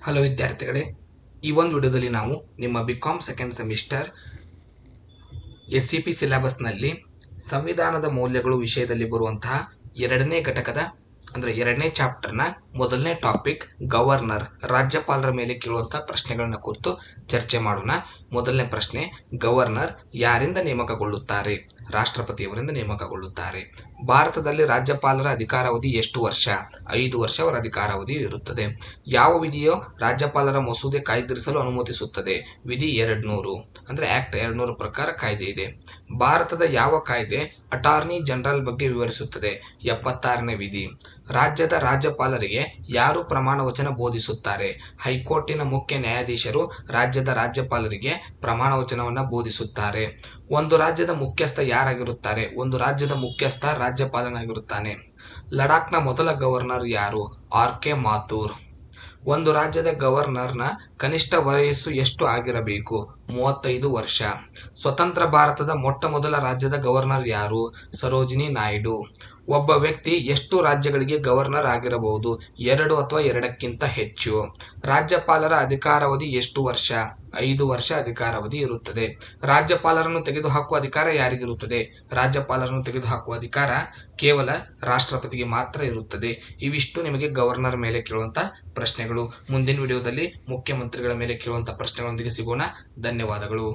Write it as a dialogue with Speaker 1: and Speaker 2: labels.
Speaker 1: Hello ವಿದ್ಯಾರ್ಥಿಗಳೇ, ಈ ಒಂದು ವಿಡಿಯೋದಲ್ಲಿ ನಾವು ನಿಮ್ಮ ಬಿಕಾಮ್ ಸೆಕೆಂಡ್ ಸೆಮಿಸ್ಟರ್ SCP ಸಿಲೆಬಸ್ನಲ್ಲಿ ಸಂವಿಧಾನದ ಮೌಲ್ಯಗಳು ವಿಷಯದಲ್ಲಿ ಬರುವಂತಹ ಎರಡನೇ ಘಟಕದ ಅಂದರೆ ಎರಡನೇ ಚಾಪ್ಟರ್ನ ಮೊದಲನೇ ಟಾಪಿಕ್ ಗವರ್ನರ್, ರಾಜ್ಯಪಾಲರ ಮೇಲೆ ಕೇಳುವಂತಹ ಪ್ರಶ್ನೆಗಳನ್ನ ಕುರಿತು ಚರ್ಚೆ ಮಾಡೋಣ. ಮೊದಲನೇ ಪ್ರಶ್ನೆ, ಗವರ್ನರ್ ಯಾರಿಂದ ನೇಮಕಗೊಳ್ಳುತ್ತಾರೆ? ರಾಷ್ಟ್ರಪತಿಯವರಿಂದ ನೇಮಕಗೊಳ್ಳುತ್ತಾರೆ. ಭಾರತದಲ್ಲಿ ರಾಜ್ಯಪಾಲರ ಅಧಿಕಾರಾವಧಿ ಎಷ್ಟು ವರ್ಷ? 5 ವರ್ಷ ಅವರ ಅಧಿಕಾರಾವಧಿ ಇರುತ್ತದೆ. ಯಾವ ವಿಧಿಯು ರಾಜ್ಯಪಾಲರ ಮಸೂದೆ ಕಾಯ್ದಿರಿಸಲು ಅನುಮತಿಸುತ್ತದೆ? ವಿಧಿ 200 ಅಂದ್ರೆ ಆಕ್ಟ್ 200 ಪ್ರಕಾರ ಕಾಯ್ದೆ ಇದೆ. ಭಾರತದ ಯಾವ ಕಾಯ್ದೆ ಅಟಾರ್ನಿ ಜನರಲ್ ಬಗ್ಗೆ ವಿವರಿಸುತ್ತದೆ? 76ನೇ ವಿಧಿ. ರಾಜ್ಯದ ರಾಜ್ಯಪಾಲರಿಗೆ ಯಾರು ಪ್ರಮಾಣ ವಚನ ಬೋಧಿಸುತ್ತಾರೆ? ಹೈಕೋರ್ಟಿನ ಮುಖ್ಯ ನ್ಯಾಯಾಧೀಶರು ರಾಜ್ಯದ ರಾಜ್ಯಪಾಲರಿಗೆ ಪ್ರಮಾಣ ವಚನವನ್ನ ಬೋಧಿಸುತ್ತಾರೆ. ಒಂದು ರಾಜ್ಯದ ಮುಖ್ಯಸ್ಥ ಯಾರಾಗಿರುತ್ತಾರೆ? ಒಂದು ರಾಜ್ಯದ ಮುಖ್ಯಸ್ಥ ರಾಜ್ಯಪಾಲನಾಗಿರುತ್ತಾನೆ. ಲಡಾಖ್ನ ಮೊದಲ ಗವರ್ನರ್ ಯಾರು? RK ಮಾಥುರ್. ಒಂದು ರಾಜ್ಯದ ಗವರ್ನರ್ನ ಕನಿಷ್ಠ ವಯಸ್ಸು ಎಷ್ಟು ಆಗಿರಬೇಕು? 35 ವರ್ಷ. ಸ್ವತಂತ್ರ ಭಾರತದ ಮೊಟ್ಟ ಮೊದಲ ರಾಜ್ಯದ ಗವರ್ನರ್ ಯಾರು? ಸರೋಜಿನಿ ನಾಯ್ಡು. ಒಬ್ಬ ವ್ಯಕ್ತಿ ಎಷ್ಟು ರಾಜ್ಯಗಳಿಗೆ ಗವರ್ನರ್ ಆಗಿರಬಹುದು? 2 ಅಥವಾ 2ಕ್ಕಿಂತ ಹೆಚ್ಚು. ರಾಜ್ಯಪಾಲರ ಅಧಿಕಾರಾವಧಿ ಎಷ್ಟು ವರ್ಷ? 5 ವರ್ಷ ಅಧಿಕಾರಾವಧಿ ಇರುತ್ತದೆ. ರಾಜ್ಯಪಾಲರನ್ನು ತೆಗೆದುಹಾಕುವ ಅಧಿಕಾರ ಯಾರಿಗಿರುತ್ತದೆ? ರಾಜ್ಯಪಾಲರನ್ನು ತೆಗೆದುಹಾಕುವ ಅಧಿಕಾರ ಕೇವಲ ರಾಷ್ಟ್ರಪತಿಗೆ ಮಾತ್ರ ಇರುತ್ತದೆ. ಇವಿಷ್ಟು ನಿಮಗೆ ಗವರ್ನರ್ ಮೇಲೆ ಕೇಳುವಂತ ಪ್ರಶ್ನೆಗಳು. ಮುಂದಿನ ವಿಡಿಯೋದಲ್ಲಿ ಮುಖ್ಯಮಂತ್ರಿಗಳ ಮೇಲೆ ಕೇಳುವಂತ ಪ್ರಶ್ನೆಗಳೊಂದಿಗೆ ಸಿಗೋಣ. ಧನ್ಯವಾದಗಳು.